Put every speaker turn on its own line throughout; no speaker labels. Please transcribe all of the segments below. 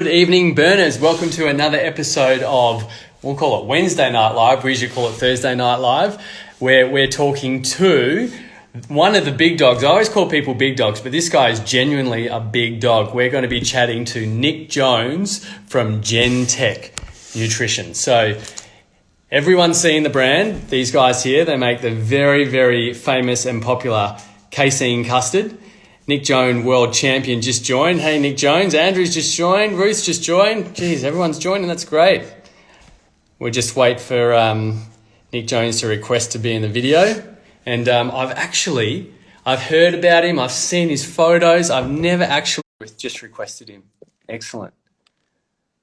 Good evening, burners. Welcome to another episode of, we'll call it Wednesday Night Live. We usually call it Thursday Night Live, where we're talking to one of the big dogs. I always call people big dogs, but this guy is genuinely a big dog. We're going to be chatting to Nick Jones from Gentec Nutrition. So everyone's seen the brand. These guys here, they make the very, very famous and popular casein custard. Nick Jones, world champion, just joined. Hey, Nick Jones. Andrew's just joined. Ruth's just joined. Geez, everyone's joining. That's great. We'll just wait for Nick Jones to request to be in the video. And I've heard about him. I've seen his photos. I've never actually just requested him. Excellent.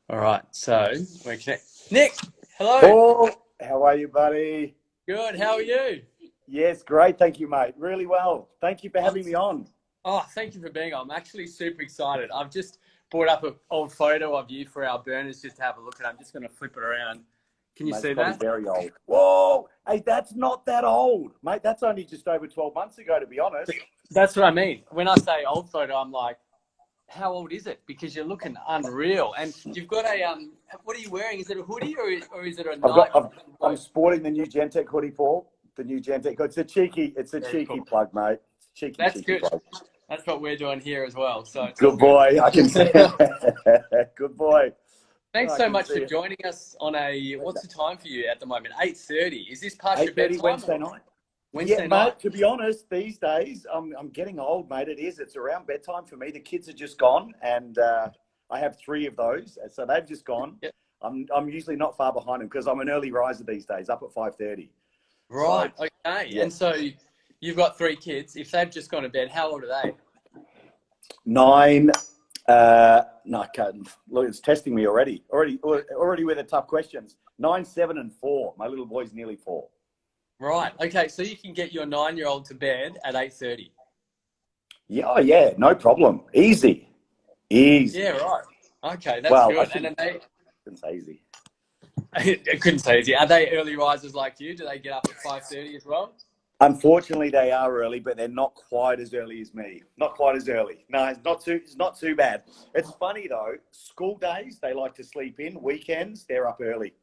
All right, so we're connected. Nick, hello.
Paul, how are you, buddy?
Good. How are you?
Yes, great. Thank you, mate. Really well. Thank you for having me on.
Oh, thank you for being on. I'm actually super excited. I've just brought up an old photo of you for our burners just to have a look at. I'm just going to flip it around. Can you see that?
Very old. Whoa! Hey, that's not that old, mate. That's only just over 12 months ago, to be honest.
That's what I mean. When I say old photo, I'm like, how old is it? Because you're looking unreal. And you've got a, what are you wearing? Is it a hoodie or is it a night?
I'm sporting the new Gentec hoodie, Paul. The new Gentec. It's a cheeky
cool
plug, mate.
That's
cheeky
good.
plug.
That's what we're doing here as well. So
good boy. I can see. Good boy.
Thanks so much for joining us on what's the time for you at the moment? 8:30. Is this past your bedtime?
Wednesday night.
Wednesday
night.
Mate,
to be honest, these days, I'm getting old, mate. It is. It's around bedtime for me. The kids are just gone, and I have 3 of those. So they've just gone.
Yep.
I'm usually not far behind them because I'm an early riser these days, up at 5:30.
Right. So, okay.
Yeah.
And so you've got 3 kids. If they've just gone to bed, how old are they?
9. No, I can't. Look, it's testing me already with the tough questions. 9, 7, and 4. My little boy's nearly 4.
Right. Okay. So you can get your 9-year-old to bed at 8:30.
Yeah. Oh, yeah. No problem. Easy.
Yeah. Right. Okay. That's good.
I couldn't say easy.
I couldn't say easy. Are they early risers like you? Do they get up at 5:30 as well?
Unfortunately, they are early, but they're not quite as early as me. Not quite as early. No, it's not too bad. It's funny though. School days, they like to sleep in. Weekends, they're up early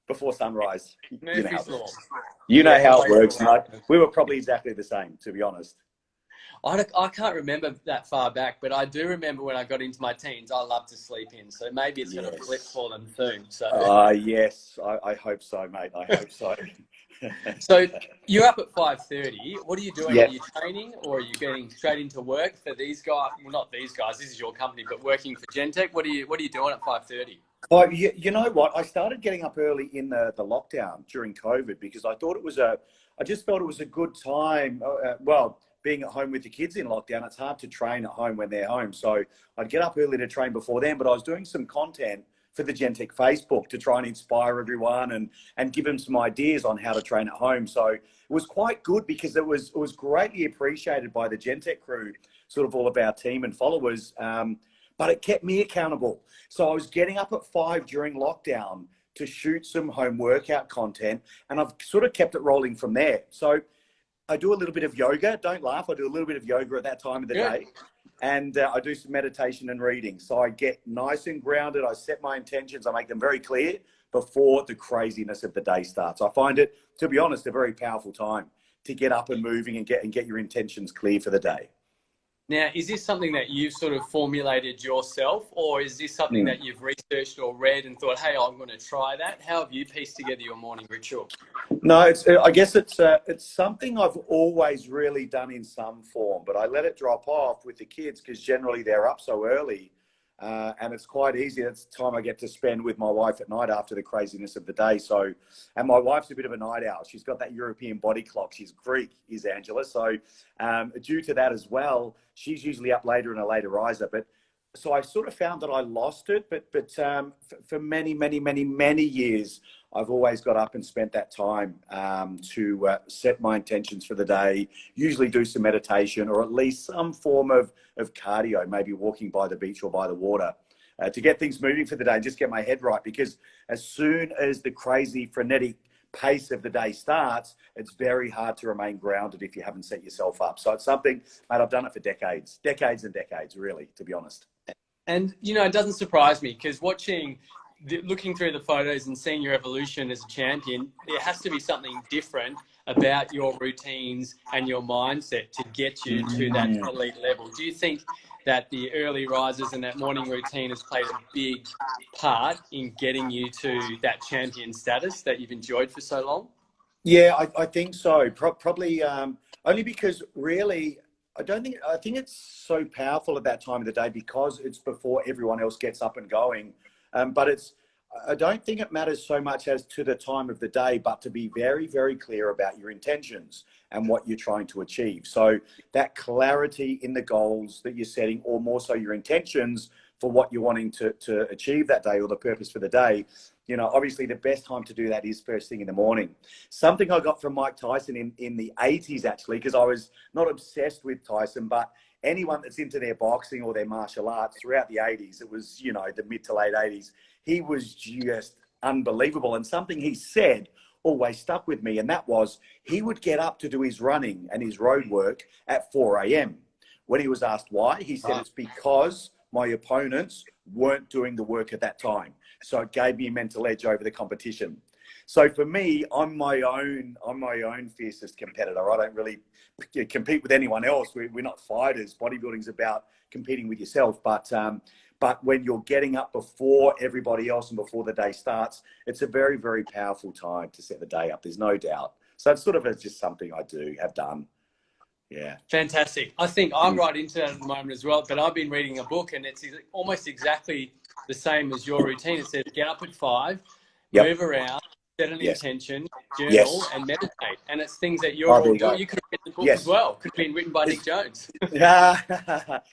before sunrise. You know how it works, mate. We were probably exactly the same, to be honest.
I can't remember that far back, but I do remember when I got into my teens, I loved to sleep in. So maybe it's going to flip for them soon. So.
Yes, I hope so, mate. I hope so.
So you're up at 5:30. What are you doing?
Yep.
Are you training or are you getting straight into work for these guys? Well, not these guys. This is your company, but working for Gentec. What are you doing at 5:30?
Oh, you know what? I started getting up early in the lockdown during COVID because I just felt it was a good time. Being at home with the kids in lockdown, it's hard to train at home when they're home. So I'd get up early to train before then, but I was doing some content for the Gentec Facebook to try and inspire everyone and give them some ideas on how to train at home. So it was quite good because it was greatly appreciated by the Gentec crew, sort of all of our team and followers. But it kept me accountable. So I was getting up at 5 during lockdown to shoot some home workout content, and I've sort of kept it rolling from there. So I do a little bit of yoga. Don't laugh. I do a little bit of yoga at that time of the day. And I do some meditation and reading. So I get nice and grounded. I set my intentions. I make them very clear before the craziness of the day starts. I find it, to be honest, a very powerful time to get up and moving and get your intentions clear for the day.
Now, is this something that you've sort of formulated yourself, or is this something that you've researched or read and thought, hey, I'm going to try that? How have you pieced together your morning ritual?
No, I guess it's something I've always really done in some form, but I let it drop off with the kids because generally they're up so early, and it's quite easy. That's the time I get to spend with my wife at night after the craziness of the day. So, and my wife's a bit of a night owl. She's got that European body clock. She's Greek, is Angela. So, due to that as well, she's usually up later and a later riser. But so I sort of found that I lost it. But for many years, I've always got up and spent that time to set my intentions for the day, usually do some meditation or at least some form of cardio, maybe walking by the beach or by the water to get things moving for the day and just get my head right. Because as soon as the crazy, frenetic pace of the day starts, it's very hard to remain grounded if you haven't set yourself up. So it's something, mate, I've done it for decades and decades, really, to be honest.
And, you know, it doesn't surprise me because looking through the photos and seeing your evolution as a champion, there has to be something different about your routines and your mindset to get you to that elite level. Do you think that the early rises and that morning routine has played a big part in getting you to that champion status that you've enjoyed for so long?
Yeah, I think so. Probably only because really, I think it's so powerful at that time of the day because it's before everyone else gets up and going. But I don't think it matters so much as to the time of the day, but to be very, very clear about your intentions and what you're trying to achieve. So that clarity in the goals that you're setting, or more so your intentions for what you're wanting to achieve that day or the purpose for the day. You know, obviously the best time to do that is first thing in the morning. Something I got from Mike Tyson in the 80s, actually, because I was not obsessed with Tyson, but anyone that's into their boxing or their martial arts throughout the 80s, it was, you know, the mid to late 80s, he was just unbelievable. And something he said always stuck with me, and that was he would get up to do his running and his road work at 4 a.m. When he was asked why, he said, it's because my opponents weren't doing the work at that time. So it gave me a mental edge over the competition. So for me, I'm my own fiercest competitor. I don't really compete with anyone else. We're not fighters. Bodybuilding's about competing with yourself. But when you're getting up before everybody else and before the day starts, it's a very, very powerful time to set the day up. There's no doubt. So it's sort of just something I have done. Yeah.
Fantastic. I think I'm right into that at the moment as well, but I've been reading a book and it's almost exactly the same as your routine. It says get up at 5, move around, set an intention, journal, and meditate. And it's things that you're all doing. You could have written the book as well. Could have been written by Nick Jones.
Yeah.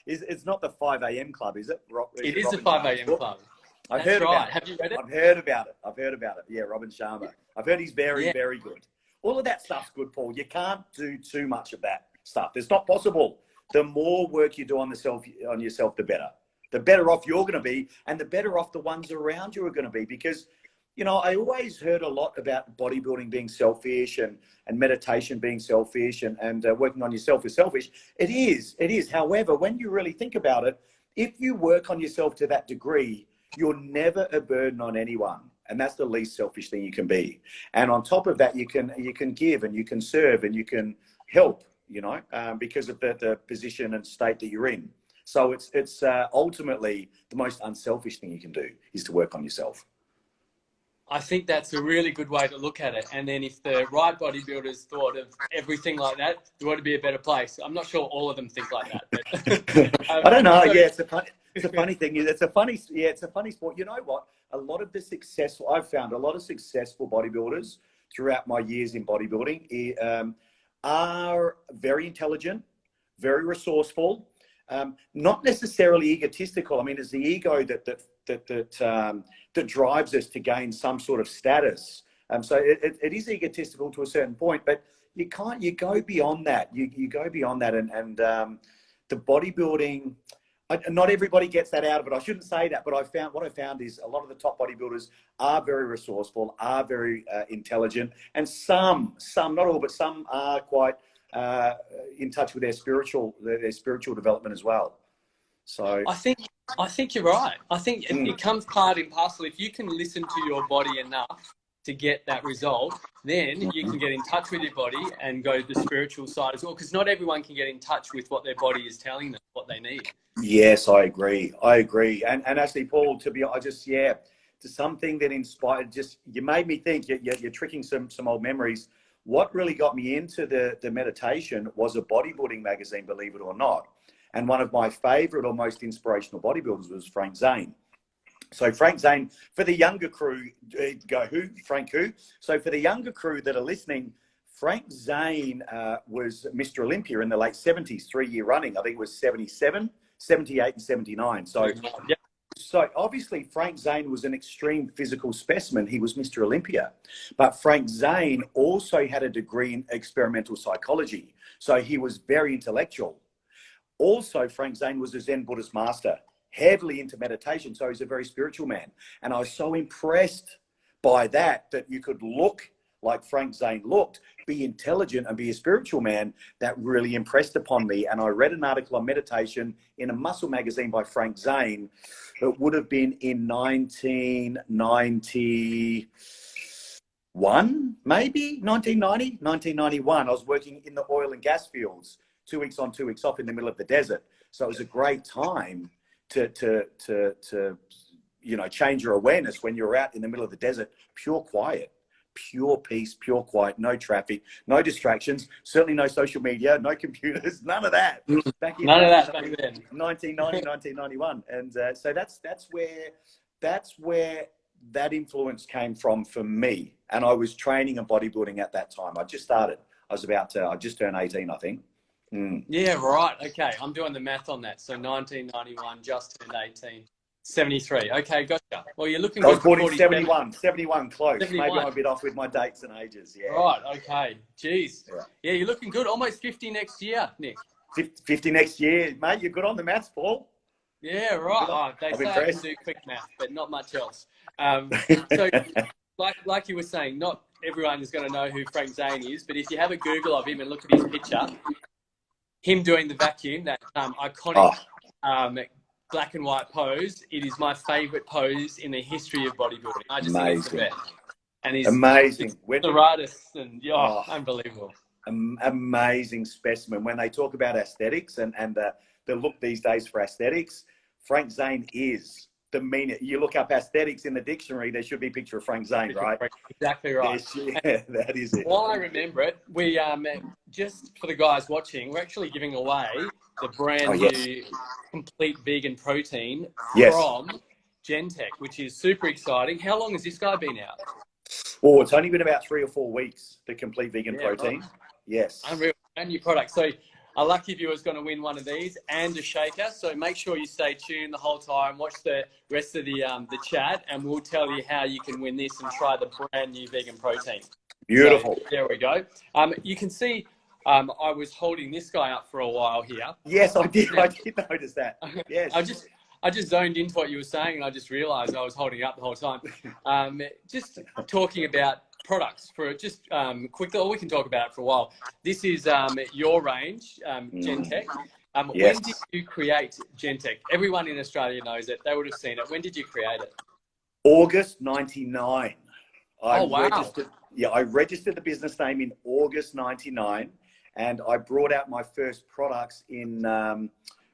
It's not the 5 a.m. club, is it?
It is the 5 a.m. club.
I've heard about it.
Have you read it?
I've heard about it. Yeah, Robin Sharma. I've heard he's very, very good. All of that stuff's good, Paul. You can't do too much of that stuff. It's not possible. The more work you do on yourself, the better. The better off you're going to be, and the better off the ones around you are going to be. Because, you know, I always heard a lot about bodybuilding being selfish and meditation being selfish and working on yourself is selfish. It is. However, when you really think about it, if you work on yourself to that degree, you're never a burden on anyone. And that's the least selfish thing you can be. And on top of that, you can give and you can serve and you can help, you know, because of the position and state that you're in. So it's ultimately the most unselfish thing you can do is to work on yourself.
I think that's a really good way to look at it. And then if the right bodybuilders thought of everything like that, the world would be a better place. I'm not sure all of them think like that. But,
I don't know. Yeah, it's a funny thing. It's a funny sport. You know what? I've found a lot of successful bodybuilders throughout my years in bodybuilding are very intelligent, very resourceful, not necessarily egotistical. I mean, it's the ego that drives us to gain some sort of status. So it is egotistical to a certain point, but you go beyond that. You go beyond that, and the bodybuilding. Not everybody gets that out of it. I shouldn't say that, but what I found is a lot of the top bodybuilders are very resourceful, are very intelligent, and some, not all, but some are quite in touch with their spiritual development as well. So I
think you're right. I think it comes part and parcel. If you can listen to your body enough to get that result, then you can get in touch with your body and go to the spiritual side as well. Because not everyone can get in touch with what their body is telling them, what they need.
Yes, I agree. And actually, Paul, to something that inspired, you made me think, you're tricking some old memories. What really got me into the meditation was a bodybuilding magazine, believe it or not. And one of my favorite or most inspirational bodybuilders was Frank Zane. So Frank Zane, for the younger crew, Frank who? So for the younger crew that are listening, Frank Zane was Mr. Olympia in the late 70s, 3-year running. I think it was 77, 78 and 79. So obviously Frank Zane was an extreme physical specimen. He was Mr. Olympia. But Frank Zane also had a degree in experimental psychology. So he was very intellectual. Also, Frank Zane was a Zen Buddhist master, heavily into meditation. So he's a very spiritual man. And I was so impressed by that you could look like Frank Zane looked, be intelligent and be a spiritual man, that really impressed upon me. And I read an article on meditation in a muscle magazine by Frank Zane. It would have been in 1991, maybe 1991. I was working in the oil and gas fields, 2 weeks on, 2 weeks off in the middle of the desert. So it was a great time to change your awareness when you're out in the middle of the desert. Pure quiet, pure peace, pure quiet, no traffic, no distractions, certainly no social media, no computers, none of that.
None of that back then.
1990, 1991. And so that's where that influence came from for me. And I was training and bodybuilding at that time. I just started. I just turned 18, I think.
Yeah, right. Okay, I'm doing the math on that. So 1991, just turned 18. 73. Okay, gotcha. Well, you're looking good.
I was born in 71, close. 71. Maybe I'm a bit off with my dates and ages. Yeah.
Right. Okay. Jeez. Yeah, you're looking good. Almost 50 next year, Nick.
50 next year, mate. You're good on the maths, Paul.
Yeah, right. Oh, they say I can do quick math, but not much else. So, like you were saying, not everyone is going to know who Frank Zane is, but if you have a Google of him and look at his picture, him doing the vacuum, that iconic black and white pose, it is my favorite pose in the history of bodybuilding. I just think it's the best. And he's
amazing.
The artist and unbelievable.
Amazing specimen. When they talk about aesthetics and the look these days for aesthetics, Frank Zane is the meaning. You look up aesthetics in the dictionary, there should be a picture of Frank Zane, right?
Exactly right.
Yeah, that is it.
While I remember it, we just for the guys watching, we're actually giving away the brand new complete vegan protein from Gentec, which is super exciting. How long has this guy been out?
Oh, it's only been about 3 or 4 weeks, the complete vegan protein. Right. Yes.
Unreal. Brand new product. So a lucky viewer is going to win one of these and a shaker. So make sure you stay tuned the whole time. Watch the rest of the chat, and we'll tell you how you can win this and try the brand new vegan protein.
Beautiful.
So, there we go. You can see I was holding this guy up for a while here.
Yes, I did. I did notice that. Yes.
I just zoned into what you were saying, and I just realised I was holding it up the whole time. Just talking about products for just quickly, or we can talk about it for a while. This is your range, Gentec. When did you create Gentec? Everyone in Australia knows it. They would have seen it. When did you create it?
August 99.
Wow.
I registered the business name in August 99, and I brought out my first products in,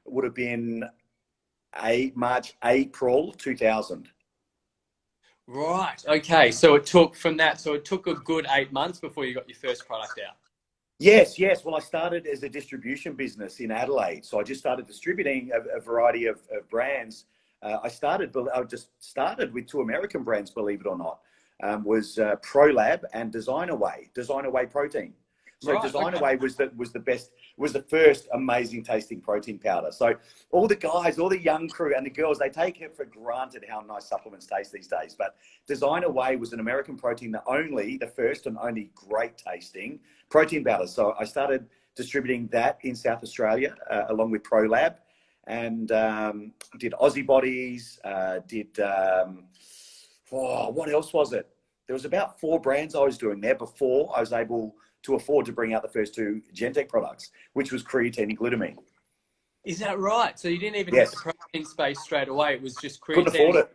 would have been April 2000.
Right. Okay. So it took a good 8 months before you got your first product out.
Yes. Well, I started as a distribution business in Adelaide. So I just started distributing a variety of brands. I just started with 2 American brands, believe it or not, was ProLab and Designer Whey protein. So Designer Whey was the first amazing tasting protein powder. So all the guys, all the young crew and the girls, they take it for granted how nice supplements taste these days. But Designer Whey was an American protein, the first and only great tasting protein powder. So I started distributing that in South Australia along with ProLab, and did Aussie Bodies, what else was it? There was about 4 brands I was doing there before I was able to afford to bring out the first 2 Gentec products, which was creatine and glutamine.
Is that right? So you didn't even hit the protein space straight away. It was just creatine.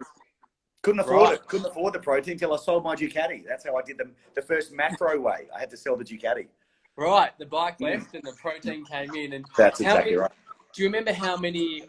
Couldn't afford it. Couldn't afford the protein until I sold my Ducati. That's how I did the first macro way. I had to sell the Ducati.
Right. The bike left and the protein came in. And
that's exactly right.
Do you remember how many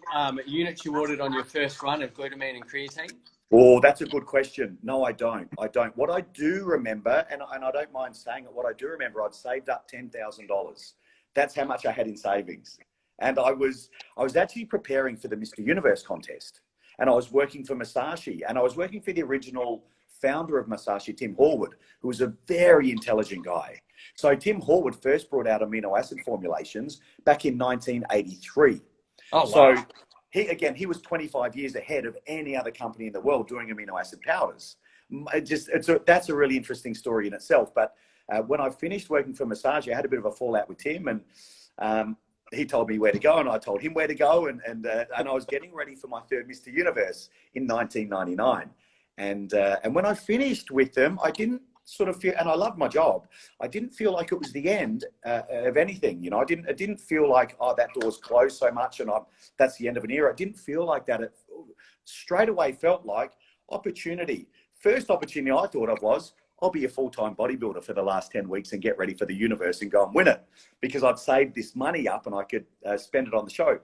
units you ordered on your first run of glutamine and creatine?
Oh, that's a good question. No, I don't. What I do remember, and I don't mind saying it, what I do remember, I'd saved up $10,000. That's how much I had in savings. And I was actually preparing for the Mr. Universe contest. And I was working for Masashi. And I was working for the original founder of Masashi, Tim Horwood, who was a very intelligent guy. So Tim Horwood first brought out amino acid formulations back in 1983. Oh, wow. So he was 25 years ahead of any other company in the world doing amino acid powders. That's a really interesting story in itself. But when I finished working for Masashi, I had a bit of a fallout with Tim, and he told me where to go, and I told him where to go, and I was getting ready for my third Mr. Universe in 1999. And when I finished with them, I didn't sort of feel, and I loved my job. I didn't feel like it was the end of anything. You know, it didn't feel like, oh, that door's closed so much and that's the end of an era. It didn't feel like that. It straight away felt like opportunity. First opportunity I thought of was, I'll be a full-time bodybuilder for the last 10 weeks and get ready for the universe and go and win it, because I'd saved this money up and I could spend it on the show.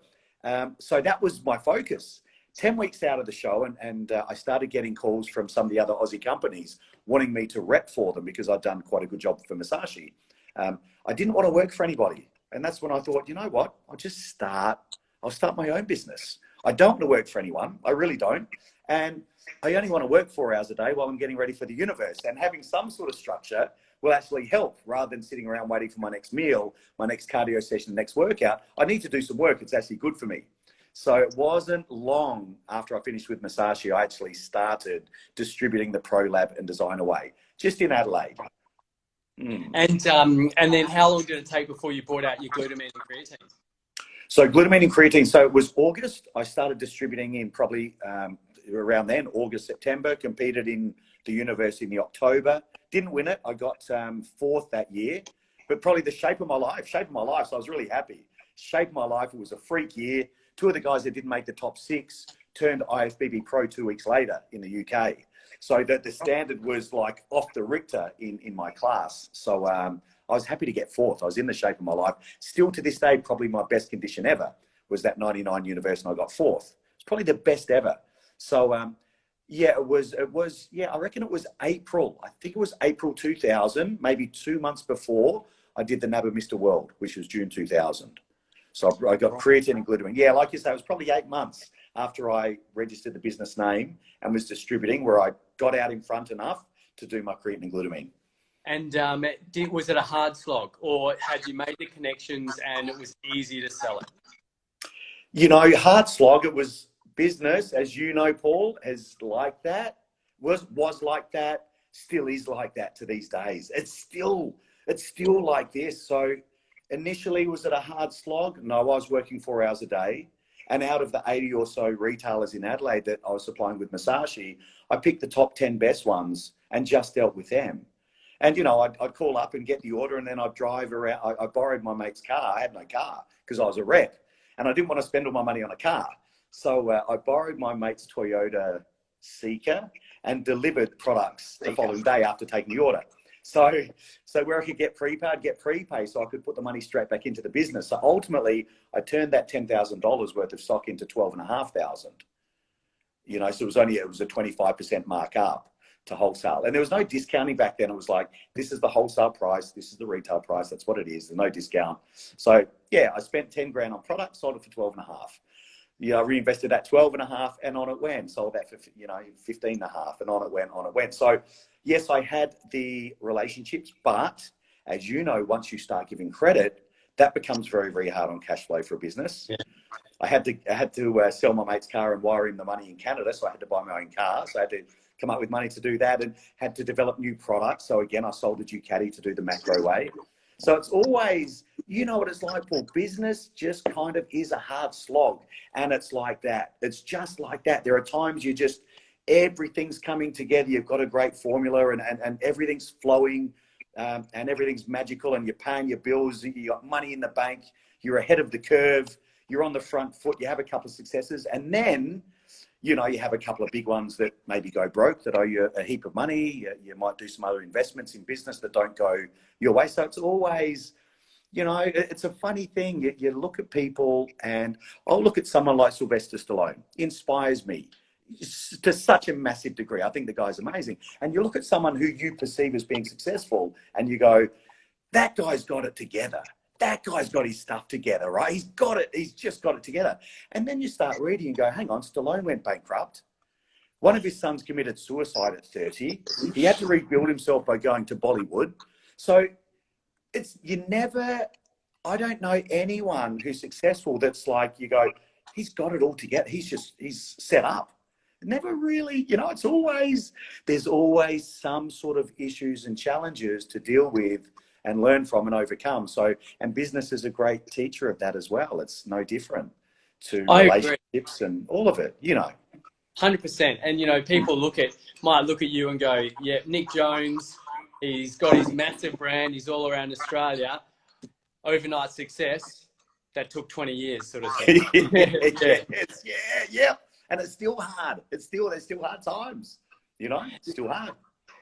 So that was my focus. 10 weeks out of the show, and I started getting calls from some of the other Aussie companies wanting me to rep for them because I'd done quite a good job for Masashi. I didn't want to work for anybody. And that's when I thought, you know what, I'll start my own business. I don't want to work for anyone. I really don't. And I only want to work 4 hours a day while I'm getting ready for the universe. And having some sort of structure will actually help, rather than sitting around waiting for my next meal, my next cardio session, the next workout. I need to do some work. It's actually good for me. So it wasn't long after I finished with Masashi, I actually started distributing the Pro Lab and Design Away, just in Adelaide.
And then how long did it take before you brought out your glutamine and creatine?
So glutamine and creatine, so it was August. I started distributing in probably around then, August, September, competed in the university in the October. Didn't win it. I got 4th that year, but probably the shape of my life. So I was really happy. Shape of my life, it was a freak year. 2 of the guys that didn't make the top 6 turned IFBB Pro 2 weeks later in the UK. So that the standard was like off the Richter in my class. So I was happy to get 4th. I was in the shape of my life. Still to this day, probably my best condition ever was that 99 universe, and I got 4th. It's probably the best ever. So yeah, it was, I reckon it was April. I think it was April 2000, maybe 2 months before I did the NABA Mr. World, which was June 2000. So I got creatine and glutamine. Yeah, like you say, it was probably 8 months after I registered the business name and was distributing, where I got out in front enough to do my creatine and glutamine.
And was it a hard slog, or had you made the connections and it was easy to sell it?
You know, hard slog, it was business, as you know, Paul, is like that, was like that, still is like that to these days. It's still like this. So initially, was it a hard slog? No, I was working 4 hours a day. And out of the 80 or so retailers in Adelaide that I was supplying with Masashi, I picked the top 10 best ones and just dealt with them. And, you know, I'd call up and get the order, and then I'd drive around. I borrowed my mate's car. I had no car because I was a rep, and I didn't want to spend all my money on a car. So I borrowed my mate's Toyota Seeker and delivered products the following day after taking the order. So where I could get prepaid, I'd get prepay, so I could put the money straight back into the business. So ultimately, I turned that $10,000 worth of stock into $12,500. You know, so it was a 25% markup to wholesale, and there was no discounting back then. It was like, this is the wholesale price, this is the retail price. That's what it is. There's no discount. So yeah, I spent 10 grand on product, sold it for 12.5. Yeah, I reinvested that 12.5, and on it went. Sold that for 15.5, and on it went. So yes, I had the relationships, but as you know, once you start giving credit, that becomes very, very hard on cash flow for a business. Yeah. I had to sell my mate's car and wire him the money in Canada, so I had to buy my own car. So I had to come up with money to do that, and had to develop new products. So again, I sold the Ducati to do the macro way. So it's always, you know what it's like, Paul. Business just kind of is a hard slog, and it's like that. It's just like that. There are times everything's coming together. You've got a great formula, and everything's flowing, and everything's magical, and you're paying your bills. You got money in the bank. You're ahead of the curve. You're on the front foot. You have a couple of successes, and then, you know, you have a couple of big ones that maybe go broke, that owe you a heap of money. You might do some other investments in business that don't go your way. So it's always, you know, it's a funny thing. You look at people, and I'll look at someone like Sylvester Stallone. Inspires me to such a massive degree. I think the guy's amazing. And you look at someone who you perceive as being successful, and you go, that guy's got it together. That guy's got his stuff together, right? He's got it. He's just got it together. And then you start reading and go, hang on, Stallone went bankrupt. One of his sons committed suicide at 30. He had to rebuild himself by going to Bollywood. So I don't know anyone who's successful that's like, you go, he's got it all together. He's set up. Never really, you know, there's always some sort of issues and challenges to deal with and learn from and overcome. So, and business is a great teacher of that as well. It's no different to relationships and all of it, you know.
100%. And, you know, people might look at you and go, yeah, Nick Jones, He's got his massive brand. He's all around Australia. Overnight success that took 20 years, sort of thing.
Yeah. And it's still hard. There's still hard times. You know, it's still hard.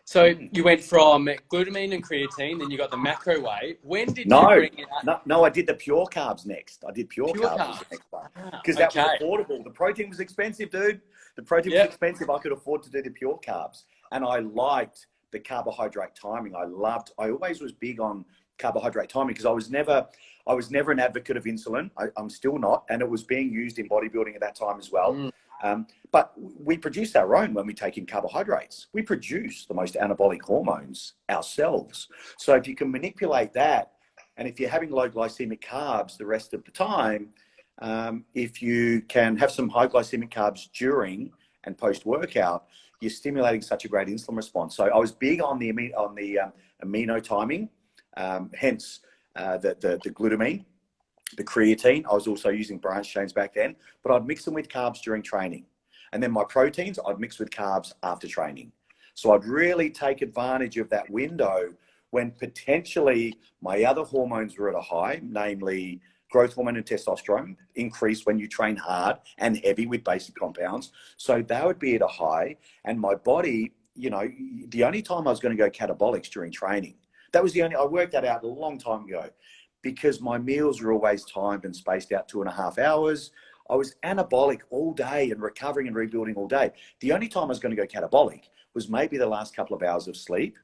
So you went from glutamine and creatine, then you got the macro whey. When did you bring out?
No, I did the pure carbs next. I did pure carbs as the next one. Because that was affordable. The protein was expensive, dude. The protein was expensive. I could afford to do the pure carbs. And I liked the carbohydrate timing. I always was big on carbohydrate timing because I was never an advocate of insulin. I'm still not. And it was being used in bodybuilding at that time as well. But we produce our own when we take in carbohydrates. We produce the most anabolic hormones ourselves. So if you can manipulate that, and if you're having low glycemic carbs the rest of the time, if you can have some high glycemic carbs during and post-workout, you're stimulating such a great insulin response. So I was big on the amino timing, hence the glutamine. The creatine, I was also using branch chains back then, but I'd mix them with carbs during training. And then my proteins, I'd mix with carbs after training. So I'd really take advantage of that window when potentially my other hormones were at a high, namely growth hormone and testosterone increase when you train hard and heavy with basic compounds. So they would be at a high, and my body, you know, the only time I was going to go catabolics during training, I worked that out a long time ago. Because my meals were always timed and spaced out 2.5 hours. I was anabolic all day and recovering and rebuilding all day. The only time I was going to go catabolic was maybe the last couple of hours of sleep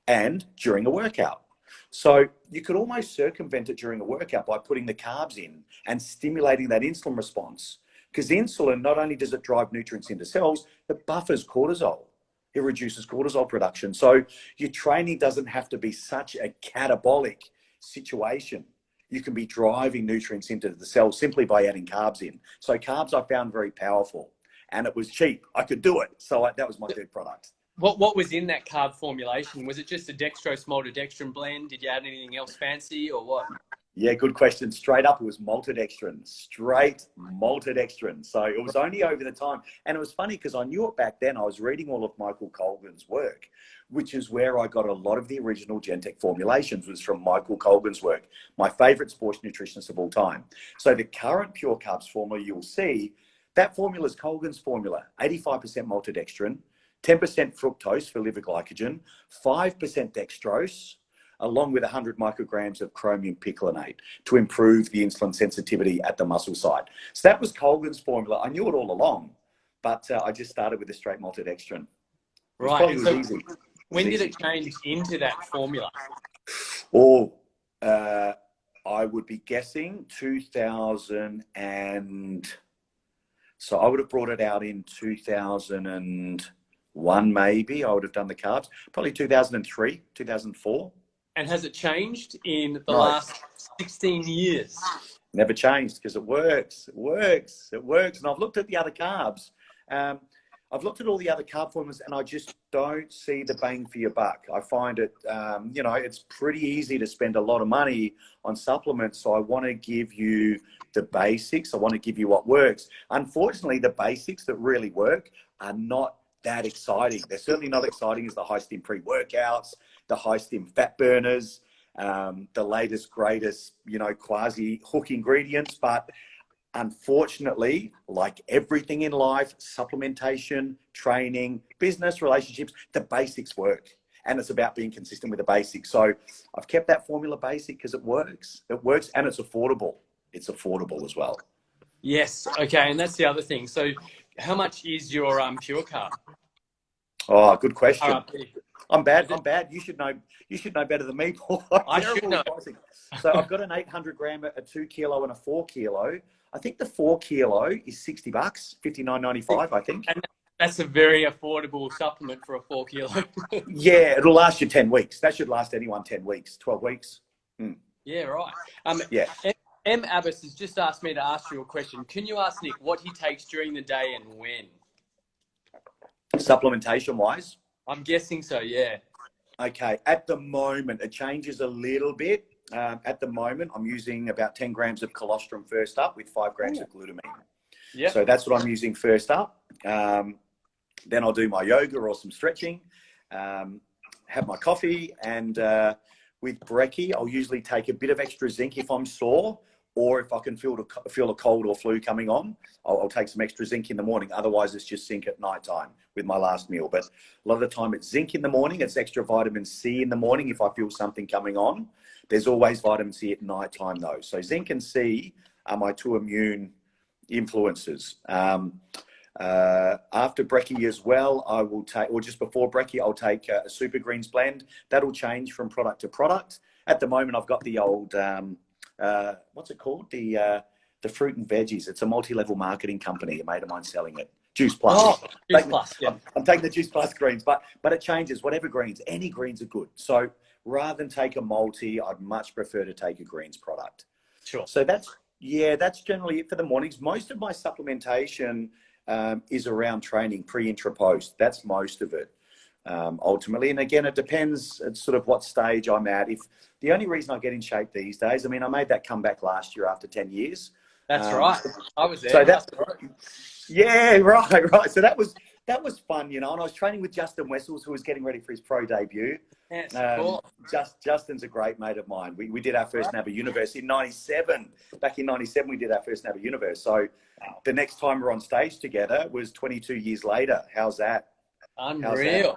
and during a workout. So you could almost circumvent it during a workout by putting the carbs in and stimulating that insulin response. Because insulin, not only does it drive nutrients into cells, it buffers cortisol. It reduces cortisol production. So your training doesn't have to be such a catabolic situation. You can be driving nutrients into the cells simply by adding carbs in. So carbs I found very powerful, and it was cheap. I could do it. So that was my third product.
What was in that carb formulation? Was it just a dextrose maltodextrin blend? Did you add anything else fancy or what?
Yeah, good question. Straight up, it was maltodextrin. Straight maltodextrin. So it was only over the time. And it was funny because I knew it back then. I was reading all of Michael Colgan's work, which is where I got a lot of the original Gentec formulations, was from Michael Colgan's work, my favorite sports nutritionist of all time. So the current Pure Carbs formula, you'll see, that formula is Colgan's formula, 85% maltodextrin, 10% fructose for liver glycogen, 5% dextrose, along with 100 micrograms of chromium picolinate to improve the insulin sensitivity at the muscle site. So that was Colgan's formula. I knew it all along, but I just started with the straight maltodextrin.
Right. So when did it change into that formula?
I would be guessing 2000 and... So I would have brought it out in 2001, maybe. I would have done the carbs. Probably 2003, 2004.
And has it changed in the last 16 years?
Never changed because it works. It works. It works. And I've looked at the other carbs. I've looked at all the other carb formulas, and I just don't see the bang for your buck. I find it, it's pretty easy to spend a lot of money on supplements. So I want to give you the basics. I want to give you what works. Unfortunately, the basics that really work are not that exciting. They're certainly not exciting as the high stim pre-workouts, the high stim fat burners, the latest, greatest, quasi hook ingredients. But unfortunately, like everything in life, supplementation, training, business, relationships, the basics work. And it's about being consistent with the basics. So I've kept that formula basic because it works. It works, and it's affordable. It's affordable as well.
Yes. Okay. And that's the other thing. So how much is your pure carb?
Oh, good question. I'm bad. You should know better than me, Paul.
I should know.
So I've got an 800 gram, a 2 kilo, and a 4 kilo. I think the 4 kilo is $60, $59.95, I think.
And that's a very affordable supplement for a 4 kilo.
Yeah, it'll last you 10 weeks. That should last anyone 10 weeks, 12 weeks.
Yeah, right.
Yeah.
M. Abbas has just asked me to ask you a question. Can you ask Nick what he takes during the day and when?
Supplementation-wise?
I'm guessing so, yeah.
Okay. At the moment, it changes a little bit. At the moment, I'm using about 10 grams of colostrum first up with 5 grams of glutamine. Yeah. So that's what I'm using first up. Then I'll do my yoga or some stretching. have my coffee, and with brekkie, I'll usually take a bit of extra zinc if I'm sore, or if I can feel a cold or flu coming on, I'll take some extra zinc in the morning. Otherwise, it's just zinc at night time with my last meal. But a lot of the time, it's zinc in the morning. It's extra vitamin C in the morning if I feel something coming on. There's always vitamin C at night time, though. So zinc and C are my two immune influences. After brekkie as well, I will take, or just before brekkie, I'll take a super greens blend. That'll change from product to product. At the moment, I've got the old, what's it called? The fruit and veggies. It's a multi-level marketing company. A mate of mine selling it. Juice Plus.
Oh, Juice Plus. Yeah.
I'm taking the Juice Plus greens, but it changes. Whatever greens, any greens are good. So rather than take a multi, I'd much prefer to take a greens product.
Sure.
So that's generally it for the mornings. Most of my supplementation is around training, pre, intra, post. That's most of it, ultimately. And again, it depends at sort of what stage I'm at. If the only reason I get in shape these days, I mean, I made that comeback last year after 10 years.
That's right. I was there.
So that's right. Yeah, right. So that was fun, you know. And I was training with Justin Wessels, who was getting ready for his pro debut.
Yes, cool.
Justin's a great mate of mine. We did our first NABA Universe in '97. Back in '97, we did our first NABA Universe. So the next time we're on stage together was 22 years later. How's that?
Unreal.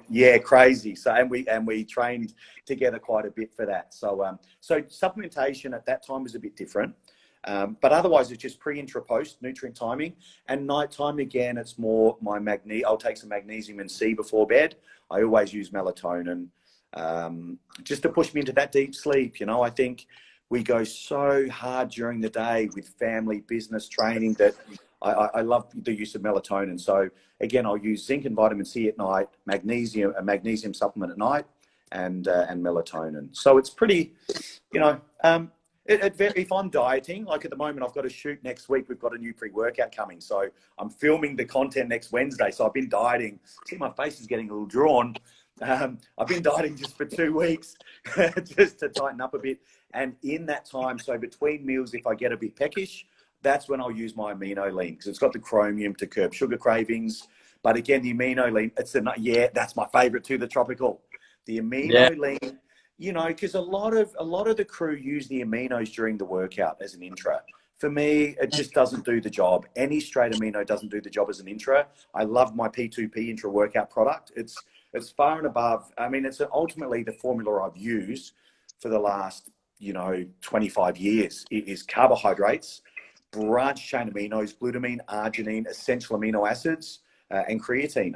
Yeah, crazy. So and we trained together quite a bit for that. So so supplementation at that time was a bit different. But otherwise, it's just pre, intra, post, nutrient timing. And nighttime, again, it's more my I'll take some magnesium and C before bed. I always use melatonin just to push me into that deep sleep. You know, I think we go so hard during the day with family, business, training that I love the use of melatonin. So again, I'll use zinc and vitamin C at night, a magnesium supplement at night, and melatonin. So it's pretty, you know, if I'm dieting, like at the moment, I've got a shoot next week. We've got a new pre-workout coming. So I'm filming the content next Wednesday. So I've been dieting. See, my face is getting a little drawn. I've been dieting just for 2 weeks just to tighten up a bit. And in that time, so between meals, if I get a bit peckish, that's when I'll use my amino lean because it's got the chromium to curb sugar cravings. But again, the amino lean, that's my favorite too, the tropical. The amino lean, you know, because a lot of the crew use the aminos during the workout as an intra. For me, it just doesn't do the job. Any straight amino doesn't do the job as an intra. I love my P2P intra workout product. It's far and above. I mean, it's ultimately the formula I've used for the last, 25 years. It is carbohydrates, branched chain aminos, glutamine, arginine, essential amino acids, and creatine.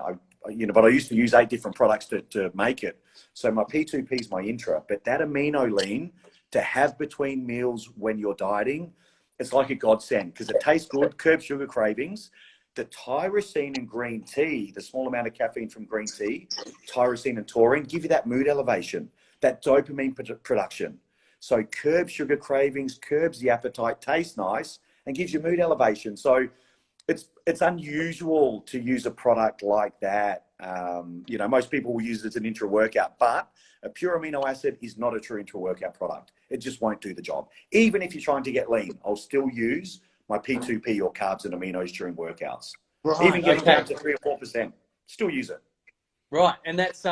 But I used to use 8 different products to make it. So my P2P is my intra, but that amino lean to have between meals when you're dieting, it's like a godsend because it tastes good, curbs sugar cravings. The tyrosine in green tea, the small amount of caffeine from green tea, tyrosine and taurine, give you that mood elevation, that dopamine production. So curbs sugar cravings, curbs the appetite, tastes nice, and gives you mood elevation. So it's unusual to use a product like that. Most people will use it as an intra-workout, but a pure amino acid is not a true intra-workout product. It just won't do the job. Even if you're trying to get lean, I'll still use my P2P or carbs and aminos during workouts. Right, even getting down to 3 or 4%, still use it.
Right, and that's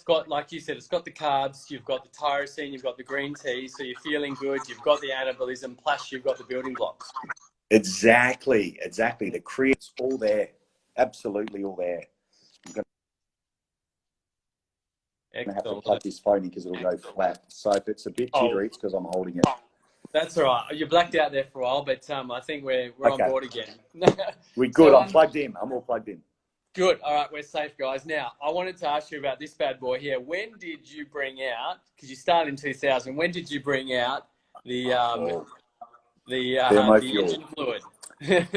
got, like you said, it's got the carbs, you've got the tyrosine, you've got the green tea, so you're feeling good, you've got the anabolism, plus you've got the building blocks.
Exactly. The creatine's all there, absolutely all there. I'm going to have to plug this phone in because it'll go flat. So if it's a bit jittery, it's because I'm holding it.
That's all right. You blacked out there for a while, but I think we're on board again.
We're good. I'm plugged in. I'm all plugged in.
Good. All right, we're safe, guys. Now, I wanted to ask you about this bad boy here. When did you bring out, because you started in 2000, when did you bring out the engine fluid?
The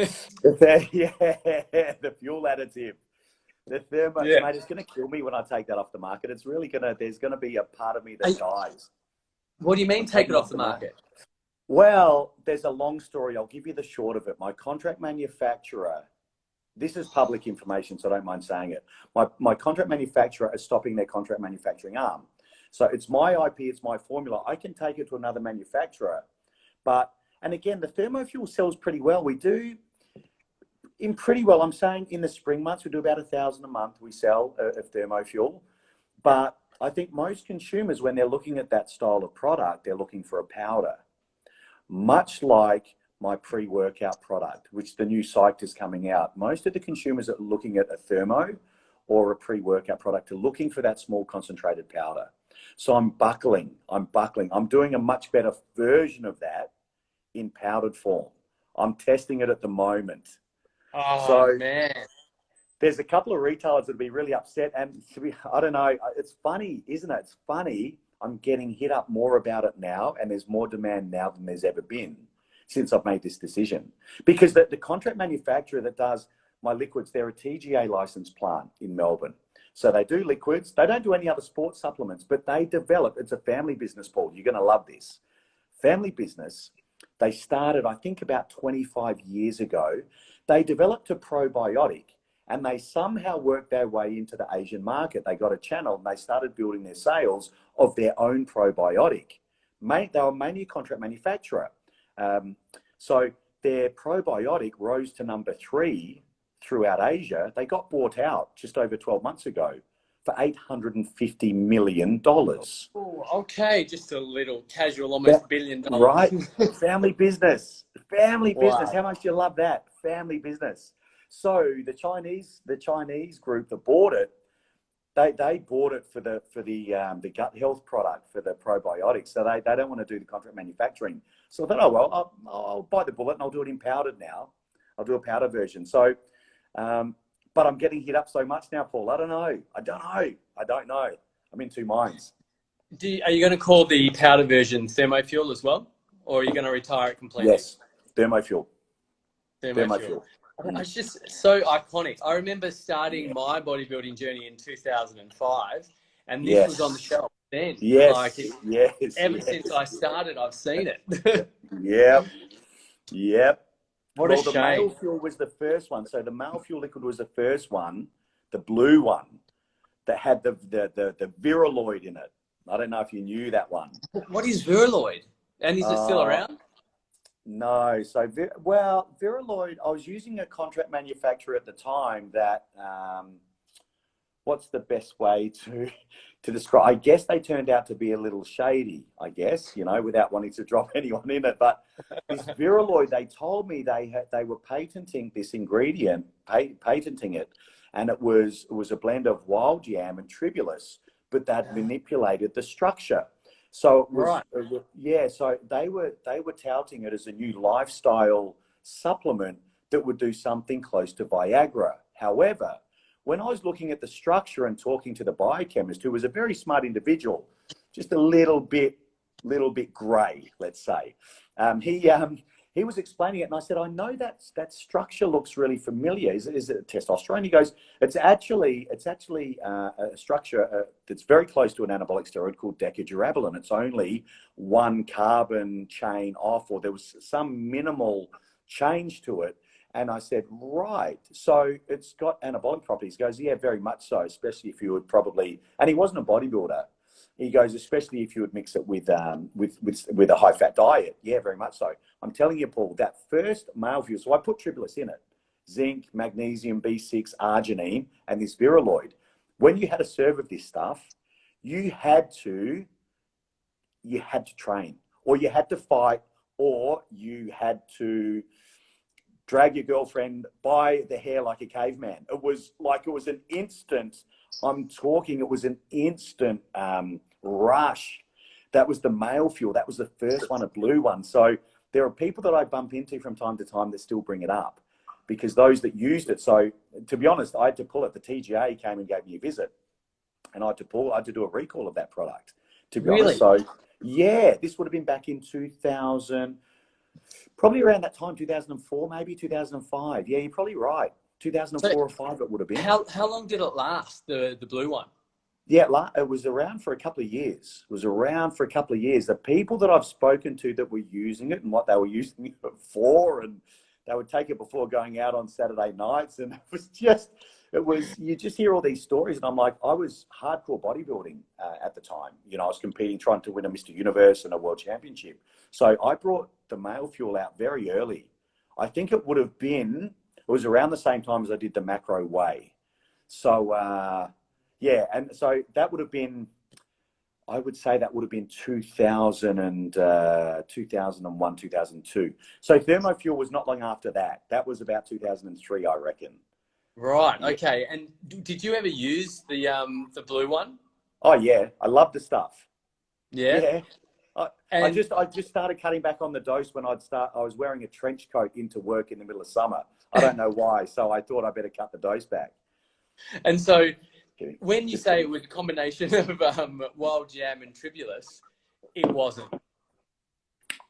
fuel additive. The thermo, mate, it's going to kill me when I take that off the market. It's really there's going to be a part of me that dies.
What do you mean take it off the market?
Well, there's a long story. I'll give you the short of it. My contract manufacturer, this is public information, so I don't mind saying it. My contract manufacturer is stopping their contract manufacturing arm. So it's my IP, it's my formula. I can take it to another manufacturer. And again, the thermofuel sells pretty well. We do pretty well. I'm saying in the spring months, we do about 1,000 a month we sell of thermofuel. But I think most consumers, when they're looking at that style of product, they're looking for a powder. Much like my pre-workout product, which the new Psyched is coming out. Most of the consumers that are looking at a thermo or a pre-workout product are looking for that small concentrated powder. So I'm buckling. I'm doing a much better version of that in powdered form. I'm testing it at the moment.
Oh,
So
man.
there's a couple of retailers that'll be really upset. And I don't know, it's funny, isn't it? It's funny. I'm getting hit up more about it now, and there's more demand now than there's ever been since I've made this decision. Because the contract manufacturer that does my liquids, they're a TGA licensed plant in Melbourne. So they do liquids. They don't do any other sports supplements, but they develop, it's a family business, Paul. You're going to love this. Family business. They started, I think, about 25 years ago. They developed a probiotic, and they somehow worked their way into the Asian market. They got a channel, and they started building their sales of their own probiotic. They were mainly a contract manufacturer. So their probiotic rose to number 3 throughout Asia. They got bought out just over 12 months ago for $850 million.
Oh, okay, just a little casual, almost $1 billion.
Right? Family business. Family business.
Wow.
How much do you love that? Family business. So the Chinese group that bought it, they bought it for the gut health product, for the probiotics. So they don't want to do the contract manufacturing. So I thought, oh well, I'll bite the bullet and I'll do it in powdered now. I'll do a powder version. So, but I'm getting hit up so much now, Paul. I don't know. I'm in two minds.
Are you going to call the powder version Thermofuel as well? Or are you going to retire it completely?
Yes, Thermofuel.
Thermofuel. It's just so iconic. I remember starting my bodybuilding journey in 2005, and this was on the shelf then.
Yes,
Ever since I started, I've seen it.
Yep.
What a shame.
The male fuel was the first one. So the male fuel liquid was the first one, the blue one, that had the Viraloid in it. I don't know if you knew that one.
What is Viraloid? And is it still around?
No. So, Viraloid, I was using a contract manufacturer at the time that, what's the best way to describe? I guess they turned out to be a little shady, I guess, without wanting to drop anyone in it. But this Viraloid, they told me they were patenting this ingredient, patenting it, and it was a blend of wild yam and tribulus, but that manipulated the structure. So it was, right. So they were touting it as a new lifestyle supplement that would do something close to Viagra. However, when I was looking at the structure and talking to the biochemist, who was a very smart individual, just a little bit grey, let's say, he was explaining it, and I said, I know that structure looks really familiar. Is it testosterone? He goes, it's actually a structure that's very close to an anabolic steroid called decadurabolin. It's only one carbon chain off, or there was some minimal change to it. And I said, right, so it's got anabolic properties. He goes, yeah, very much so, especially if you would probably, and he wasn't a bodybuilder. He goes, especially if you would mix it with a high-fat diet. Yeah, very much so. I'm telling you, Paul, that first male fuel, so I put tribulus in it, zinc, magnesium, B6, arginine, and this Viraloid. When you had a serve of this stuff, you had to train, or you had to fight, or you had to drag your girlfriend by the hair like a caveman. It was an instant, it was an instant rush. That was the male fuel. That was the first one, a blue one. So there are people that I bump into from time to time that still bring it up, because those that used it. So to be honest, I had to pull it. The TGA came and gave me a visit, and I had to do a recall of that product, to be honest. So yeah, this would have been back in 2000, probably around that time, 2004, maybe 2005. Yeah, you're probably right. 2004 or 5 it would have been.
How long did it last, the blue one?
Yeah, it was around for a couple of years. The people that I've spoken to that were using it and what they were using it for, and they would take it before going out on Saturday nights, and you just hear all these stories, and I'm like, I was hardcore bodybuilding at the time. I was competing, trying to win a Mr. Universe and a World Championship. So I brought the male fuel out very early. I think it was around the same time as I did the macro whey. So, and so that would have been I would say that would have been 2001, 2002. So thermofuel was not long after that. That was about 2003, I reckon.
Right.
Yeah.
Okay. And did you ever use the blue one?
Oh yeah, I love the stuff.
Yeah.
Yeah. I,
And
I just started cutting back on the dose when I was wearing a trench coat into work in the middle of summer. I don't know why. So I thought I better cut the dose back.
so
Kidding.
when you
Just
say
kidding.
it was a combination of wild jam and tribulus, it wasn't.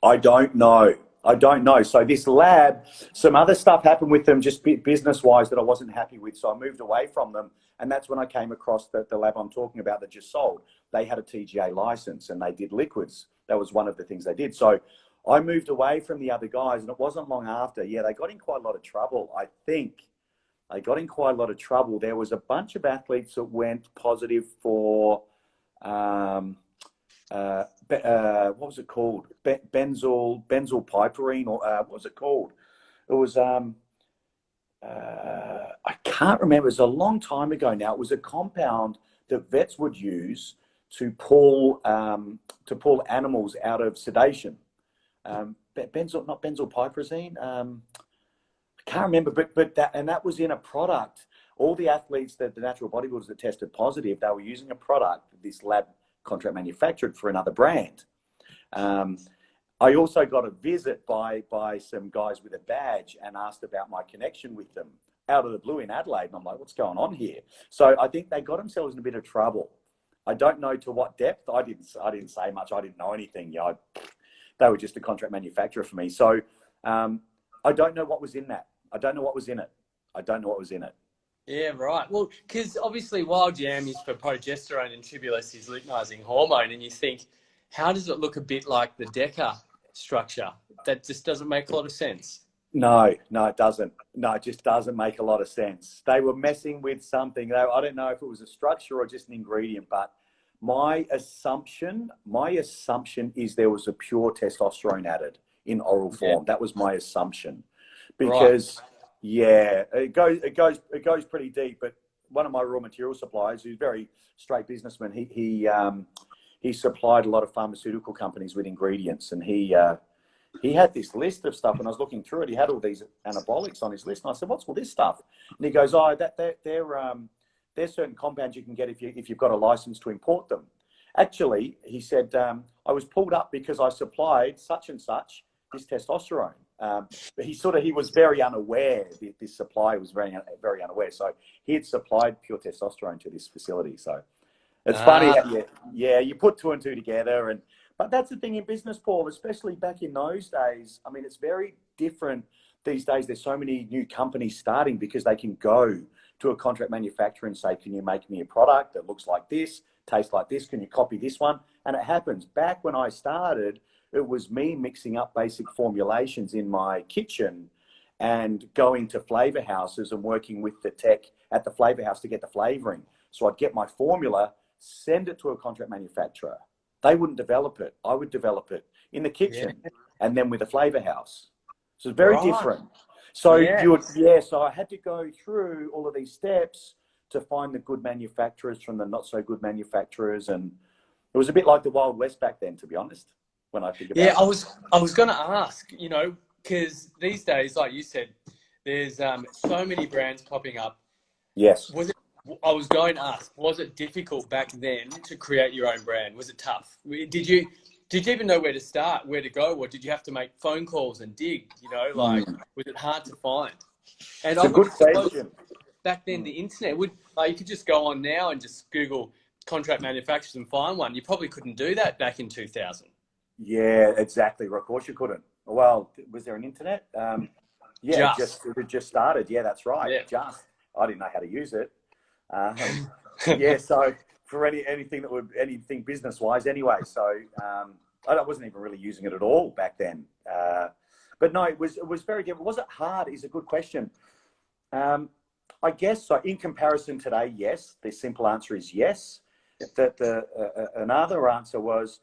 I don't know. I don't know. So this lab, some other stuff happened with them, just business-wise, that I wasn't happy with. So I moved away from them, and that's when I came across the lab I'm talking about that just sold. They had a TGA license, and they did liquids. That was one of the things they did. So I moved away from the other guys, and it wasn't long after. Yeah, they got in quite a lot of trouble. I think they got in quite a lot of trouble. There was a bunch of athletes that went positive for. What was it called? Benzyl piperine, or what was it called? It was I can't remember. It was a long time ago now. It was a compound that vets would use to pull animals out of sedation. Benzyl, not benzyl piperazine. I can't remember, but that was in a product. All the athletes, the natural bodybuilders that tested positive, they were using a product this lab contract manufactured for another brand. I also got a visit by some guys with a badge and asked about my connection with them out of the blue in Adelaide. And I'm like, what's going on here? So I think they got themselves in a bit of trouble. I don't know to what depth. I didn't say much. I didn't know anything. You know, they were just a contract manufacturer for me. So I don't know what was in that. I don't know what was in it. I don't know what was in it.
Yeah, right. Well, because obviously wild jam is for progesterone and tribulus is luteinizing hormone, and you think, how does it look a bit like the DECA structure? That just doesn't make a lot of sense.
No, it doesn't. No, it just doesn't make a lot of sense. They were messing with something. I don't know if it was a structure or just an ingredient, but my assumption is there was a pure testosterone added in oral form. That was my assumption, because yeah, it goes pretty deep. But one of my raw material suppliers, who's a very straight businessman, he supplied a lot of pharmaceutical companies with ingredients, and he had this list of stuff. When I was looking through it, he had all these anabolics on his list, and I said, "What's all this stuff?" And he goes, "Oh, there's certain compounds you can get if you've got a license to import them." Actually, he said, "I was pulled up because I supplied such and such this testosterone." But he was very unaware. This supply was very unaware. So he had supplied pure testosterone to this facility. So it's funny that you put two and two together. But that's the thing in business, Paul, especially back in those days. I mean, it's very different these days. There's so many new companies starting because they can go to a contract manufacturer and say, "Can you make me a product that looks like this, tastes like this? Can you copy this one?" And it happens. Back when I started, it was me mixing up basic formulations in my kitchen and going to flavor houses and working with the tech at the flavor house to get the flavoring. So I'd get my formula, send it to a contract manufacturer. They wouldn't develop it. I would develop it in the kitchen and then with a flavor house. So it's very different. So so I had to go through all of these steps to find the good manufacturers from the not so good manufacturers. And it was a bit like the Wild West back then, to be honest, when I think about it.
I was going to ask, because these days, like you said, there's so many brands popping up.
Yes.
I was going to ask, was it difficult back then to create your own brand? Was it tough? Did you even know where to start, where to go, or did you have to make phone calls and dig? Was it hard to find? And
it's a good question.
Back then, the internet you could just go on now and just Google contract manufacturers and find one. You probably couldn't do that back in 2000.
Yeah, exactly. Of course you couldn't. Well, was there an internet? It just started. Yeah, that's right.
Yeah.
I didn't know how to use it. So for anything business-wise anyway. So I wasn't even really using it at all back then. But no, it was very different. Was it hard is a good question. I guess so. In comparison today, yes. The simple answer is yes. Another answer was,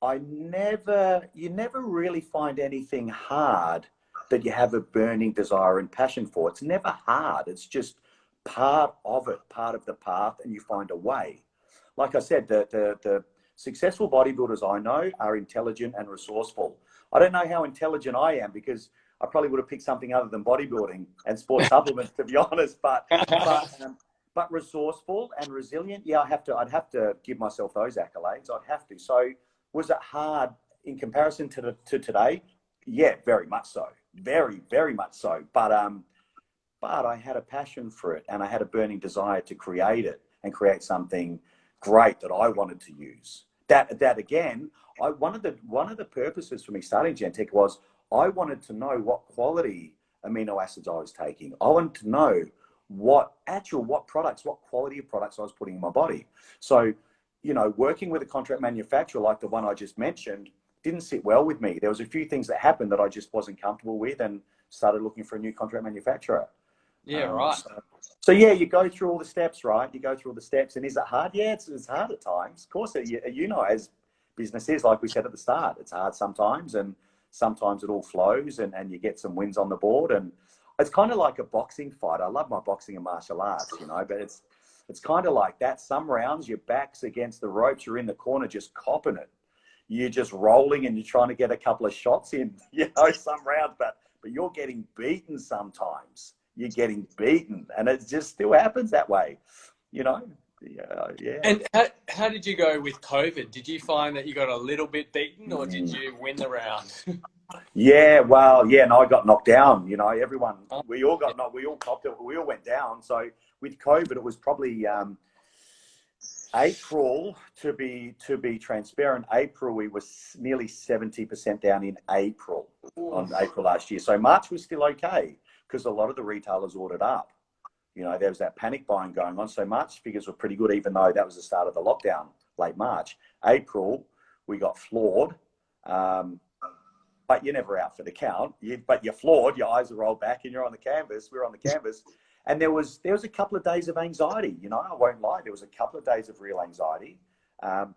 you never really find anything hard that you have a burning desire and passion for. It's never hard. It's just part of it, part of the path, and you find a way. Like I said, the Successful bodybuilders I know are intelligent and resourceful. I don't know how intelligent I am because I probably would have picked something other than bodybuilding and sports supplements, to be honest. But resourceful and resilient, yeah, I'd have to give myself those accolades. I'd have to. So was it hard in comparison to today? Yeah, very much so. Very, very much so. But I had a passion for it, and I had a burning desire to create it and create something great that I wanted to use. That again, one of the purposes for me starting Gentec was I wanted to know what quality amino acids I was taking. I wanted to know what quality of products I was putting in my body. So, you know, working with a contract manufacturer like the one I just mentioned didn't sit well with me. There was a few things that happened that I just wasn't comfortable with, and started looking for a new contract manufacturer.
Yeah, right.
So yeah, you go through all the steps, right? You go through all the steps, and is it hard? Yeah, it's hard at times. Of course, you know, as business is, like we said at the start, it's hard sometimes, and sometimes it all flows, and you get some wins on the board. And it's kind of like a boxing fight. I love my boxing and martial arts, you know, but it's kind of like that. Some rounds, your back's against the ropes, you're in the corner just copping it. You're just rolling and you're trying to get a couple of shots in, you know, some rounds, but you're getting beaten sometimes. You're getting beaten, and it just still happens that way, you know. Yeah.
And how did you go with COVID? Did you find that you got a little bit beaten, or did you win the round?
Yeah, well, yeah, no, I got knocked down. You know, we all got knocked. We all copped it. We all went down. So with COVID, it was probably April, to be transparent. April, we were nearly 70% down in April, on April last year. So March was still okay, because a lot of the retailers ordered up. You know, there was that panic buying going on. So March figures were pretty good, even though that was the start of the lockdown, late March. April, we got floored. But you're never out for the count. But you're floored. Your eyes are rolled back, and you're on the canvas. We're on the canvas, and there was a couple of days of anxiety. You know, I won't lie. There was a couple of days of real anxiety,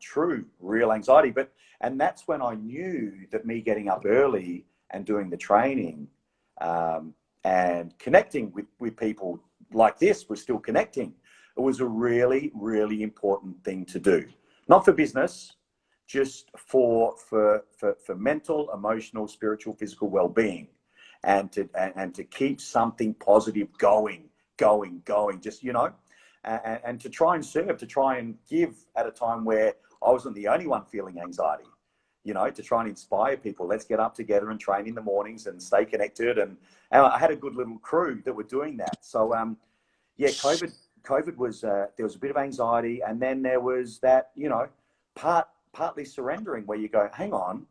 true real anxiety. And that's when I knew that me getting up early and doing the training, and connecting with people like this was still connecting. It was a really, really important thing to do. Not for business, just for mental, emotional, spiritual, physical well-being, and to keep something positive going, just, you know, and to try and serve, to try and give at a time where I wasn't the only one feeling anxiety, you know, to try and inspire people. Let's get up together and train in the mornings and stay connected. And I had a good little crew that were doing that. So, yeah, COVID was, there was a bit of anxiety, and then there was that, you know, partly surrendering, where you go, hang on,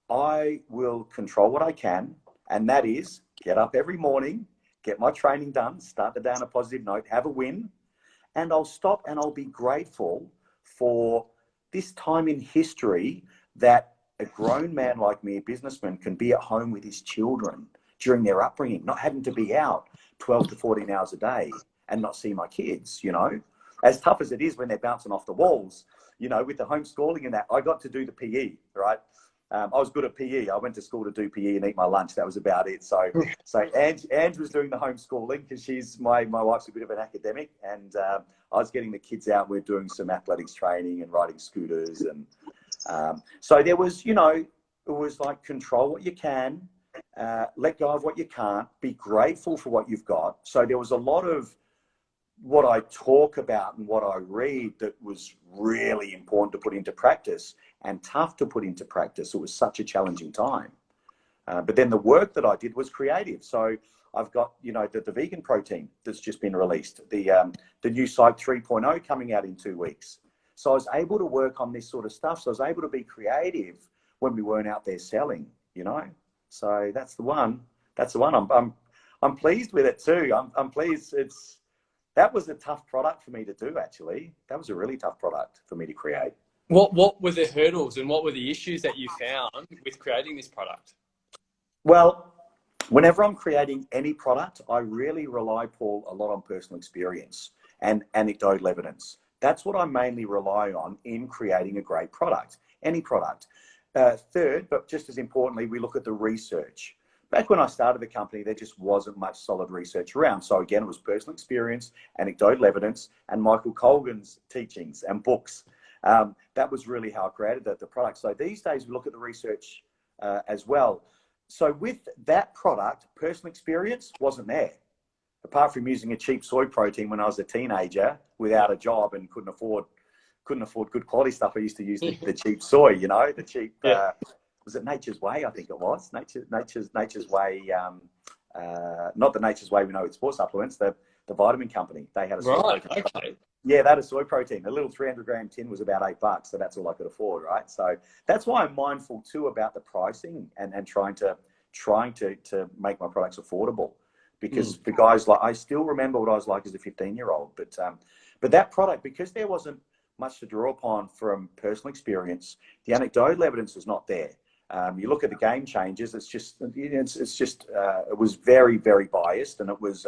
I will control what I can, and that is get up every morning, get my training done, start the day on a positive note, have a win, and I'll stop and I'll be grateful for this time in history that a grown man like me, a businessman, can be at home with his children during their upbringing, not having to be out 12 to 14 hours a day and not see my kids, you know. As tough as it is when they're bouncing off the walls, you know, with the homeschooling and that, I got to do the PE, right? I was good at PE. I went to school to do PE and eat my lunch. That was about it. So Ange was doing the homeschooling, because she's my wife's a bit of an academic, and I was getting the kids out. We're doing some athletics training and riding scooters, and so there was, you know, it was like control what you can, let go of what you can't, be grateful for what you've got. So there was a lot of what I talk about and what I read that was really important to put into practice, and tough to put into practice. It was such a challenging time. But then the work that I did was creative. So I've got, you know, the vegan protein that's just been released, the new Psych 3.0 coming out in 2 weeks. So I was able to work on this sort of stuff. So I was able to be creative when we weren't out there selling, you know. So that's the one. I'm pleased with it too. I'm pleased. That was a tough product for me to do, actually. That was a really tough product for me to create.
What were the hurdles and what were the issues that you found with creating this product?
Well, whenever I'm creating any product, I really rely, Paul, a lot on personal experience and anecdotal evidence. That's what I mainly rely on in creating a great product, any product. Third, but just as importantly, we look at the research. Back when I started the company, there just wasn't much solid research around. So again, it was personal experience, anecdotal evidence, and Michael Colgan's teachings and books. That was really how I created the product. So these days we look at the research as well. So with that product, personal experience wasn't there. Apart from using a cheap soy protein when I was a teenager without a job and couldn't afford good quality stuff, I used to use the cheap soy, you know, the cheap, was it Nature's Way? I think it was Nature's Way. Not the Nature's Way we know with sports supplements, the vitamin company. They had a soy protein.
Okay.
Yeah, that is soy protein. A little 300-gram tin was about $8, so that's all I could afford, right? So that's why I'm mindful too about the pricing and trying to make my products affordable. Because for guys like, I still remember what I was like as a 15-year-old, but that product, because there wasn't much to draw upon from personal experience, the anecdotal evidence was not there. You look at the game changers, it's just it was very, very biased, and it was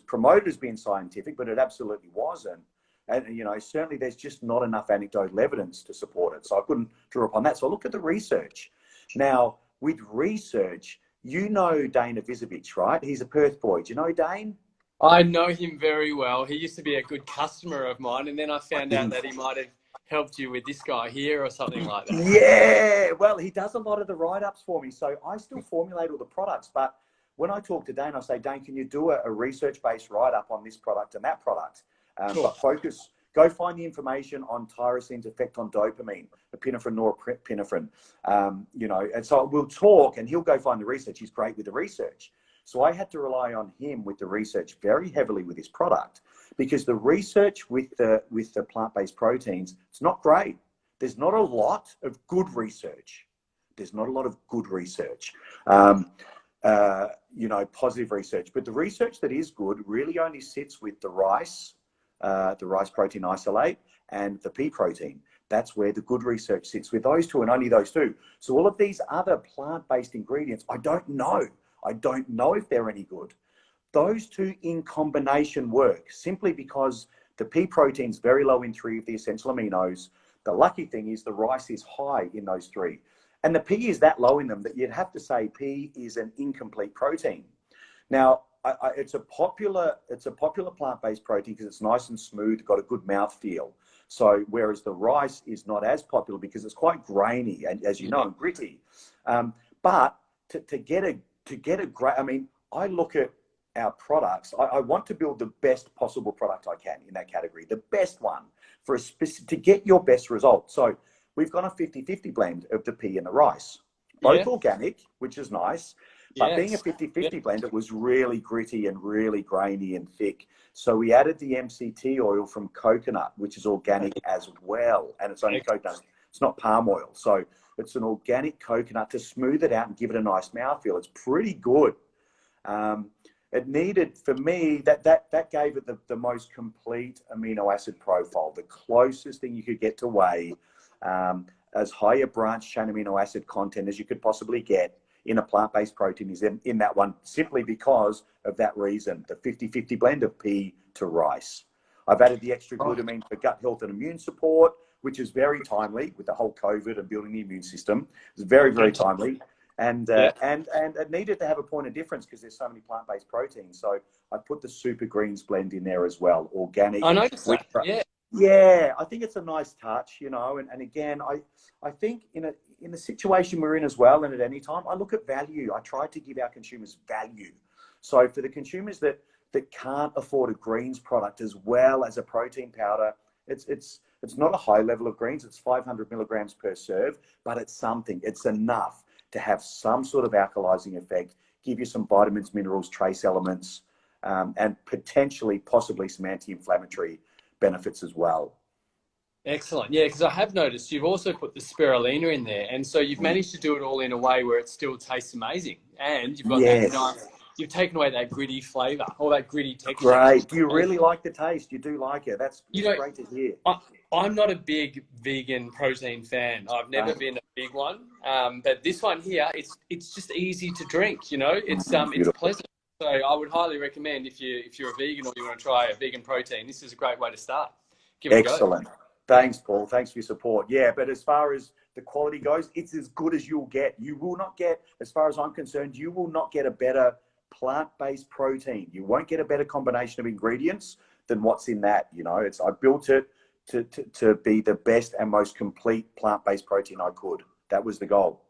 promoted as being scientific, but it absolutely wasn't. And you know, certainly there's just not enough anecdotal evidence to support it, so I couldn't draw upon that. So I look at the research. Now with research, you know Dane Avizovich, right? He's a Perth boy. Do you know Dane?
I know him very well. He used to be a good customer of mine, and then I found out that he might have helped you with this guy here or something like that.
Yeah, well, he does a lot of the write-ups for me, so I still formulate all the products. But when I talk to Dane, I say, Dane, can you do a research-based write-up on this product and that product?
Sure.
But go find the information on tyrosine's effect on dopamine, epinephrine, norepinephrine, you know. And so we'll talk, and he'll go find the research. He's great with the research. So I had to rely on him with the research very heavily with his product, because the research with the plant-based proteins, it's not great. There's not a lot of good research. There's not a lot of good research, you know, positive research. But the research that is good really only sits with the rice protein isolate and the pea protein. That's where the good research sits, with those two and only those two. So all of these other plant-based ingredients, I don't know. I don't know if they're any good. Those two in combination work simply because the pea protein is very low in 3 of the essential aminos. The lucky thing is the rice is high in those 3. And the pea is that low in them that you'd have to say pea is an incomplete protein. Now, it's a popular plant-based protein because it's nice and smooth, got a good mouthfeel. So whereas the rice is not as popular because it's quite grainy and, as you know, and gritty. But to get a great, I mean, I look at our products. I want to build the best possible product I can in that category, the best one for a specific, to get your best result. So we've got a 50-50 blend of the pea and the rice, both organic, which is nice. But being a 50-50 blend, it was really gritty and really grainy and thick. So we added the MCT oil from coconut, which is organic as well. And it's only coconut. It's not palm oil. So it's an organic coconut to smooth it out and give it a nice mouthfeel. It's pretty good. It needed, for me, that gave it the most complete amino acid profile, the closest thing you could get to whey, as high a branched chain amino acid content as you could possibly get in a plant-based protein is in that one, simply because of that reason, the 50-50 blend of pea to rice. I've added the extra glutamine for gut health and immune support, which is very timely with the whole COVID and building the immune system. It's very, very timely. And it needed to have a point of difference because there's so many plant-based proteins. So I put the super greens blend in there as well, organic.
I noticed that,
Yeah, I think it's a nice touch, you know, and again, I think in the situation we're in as well, and at any time, I look at value. I try to give our consumers value. So for the consumers that can't afford a greens product as well as a protein powder, it's not a high level of greens. It's 500 milligrams per serve, but it's something. It's enough to have some sort of alkalizing effect, give you some vitamins, minerals, trace elements, and potentially, possibly some anti-inflammatory benefits as well.
Excellent. Yeah, because I have noticed you've also put the spirulina in there, and so you've managed to do it all in a way where it still tastes amazing, and you've got that nice. You've taken away that gritty flavour, or that gritty texture.
Great. Do you really like the taste? You do like it. That's great to hear.
I'm not a big vegan protein fan. I've never been a big one, but this one here, it's just easy to drink. You know, it's pleasant. So I would highly recommend if you're a vegan or you want to try a vegan protein, this is a great way to start. Give it a go.
Excellent. Thanks, Paul. Thanks for your support. Yeah, but as far as the quality goes, it's as good as you'll get. You will not get, as far as I'm concerned, you will not get a better plant-based protein. You won't get a better combination of ingredients than what's in that. You know, I built it to be the best and most complete plant-based protein I could. That was the goal.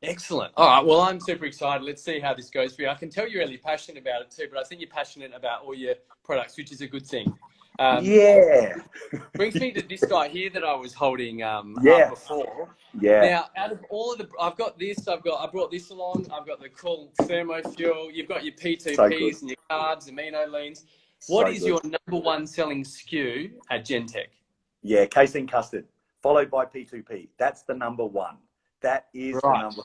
Excellent. All right. Well, I'm super excited. Let's see how this goes for you. I can tell you're really passionate about it too, but I think you're passionate about all your products, which is a good thing.
Yeah.
Brings me to this guy here that I was holding up before.
Yeah.
Now, out of all of the, I've got this. I brought this along. I've got the cool thermofuel. You've got your P2Ps and your carbs, amino leans. What is your number one selling SKU at Gentec?
Yeah, casein custard, followed by P2P. That's the number one. That is the number.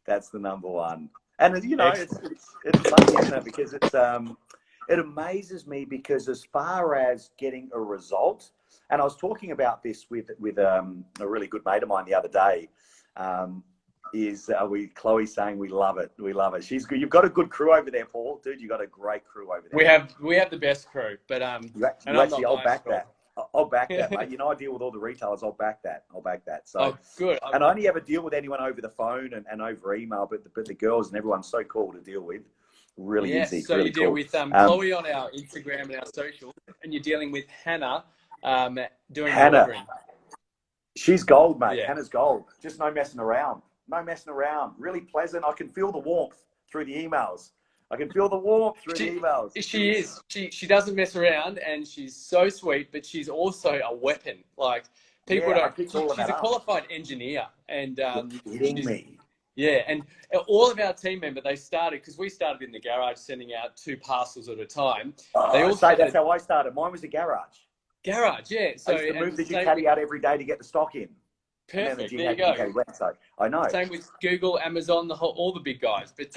That's the number one. And you know, it's funny, isn't it? Because it amazes me because as far as getting a result, and I was talking about this with a really good mate of mine the other day. Chloe saying we love it. We love it. She's good. You've got a good crew over there, Paul. Dude, you've got a great crew over there.
We have the best crew, but
I'll back that. I'll back that, mate. You know, I deal with all the retailers. I'll back that. So
good.
And I only ever deal with anyone over the phone and over email, but the girls and everyone's so cool to deal with. Really easy.
So
really
you deal
cool.
with Chloe on our Instagram and our social, and you're dealing with Hannah doing delivering.
She's gold, mate. Yeah. Hannah's gold. Just no messing around. No messing around. Really pleasant. I can feel the warmth through the emails. The emails.
She is. She doesn't mess around, and she's so sweet, but she's also a weapon. Like, people don't. She's a qualified engineer, and
you're kidding me.
Yeah, and all of our team members, they started, because we started in the garage sending out 2 parcels at a time.
That's how I started. Mine was a garage.
Garage, yeah. So
I used to move the Ducati out every day to get the stock in.
Perfect. There you go.
So I know.
Same with Google, Amazon, all the big guys. But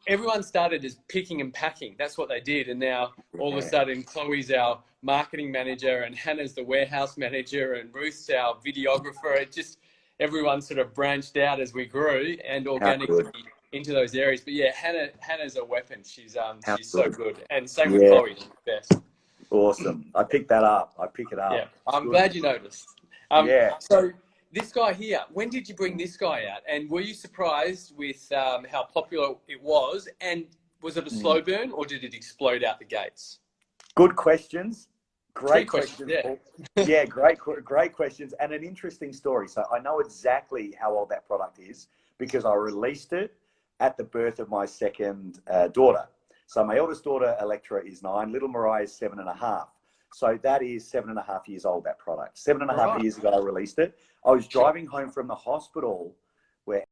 everyone started as picking and packing. That's what they did. And now all of a sudden, Chloe's our marketing manager, and Hannah's the warehouse manager, and Ruth's our videographer. It just, everyone sort of branched out as we grew and organically into those areas. But yeah, Hannah's a weapon. She's so good. And same with Chloe, she's the best.
Awesome. I picked that up.
Yeah, I'm glad you noticed. So this guy here, when did you bring this guy out? And were you surprised with how popular it was? And was it a slow burn, or did it explode out the gates?
Good questions. Great questions.
Yeah,
great questions. And an interesting story. So I know exactly how old that product is because I released it at the birth of my second daughter. So my eldest daughter, Electra, is 9. Little Mariah is 7.5. So that is 7.5 years old, that product. 7.5 years ago, I released it. I was driving home from the hospital where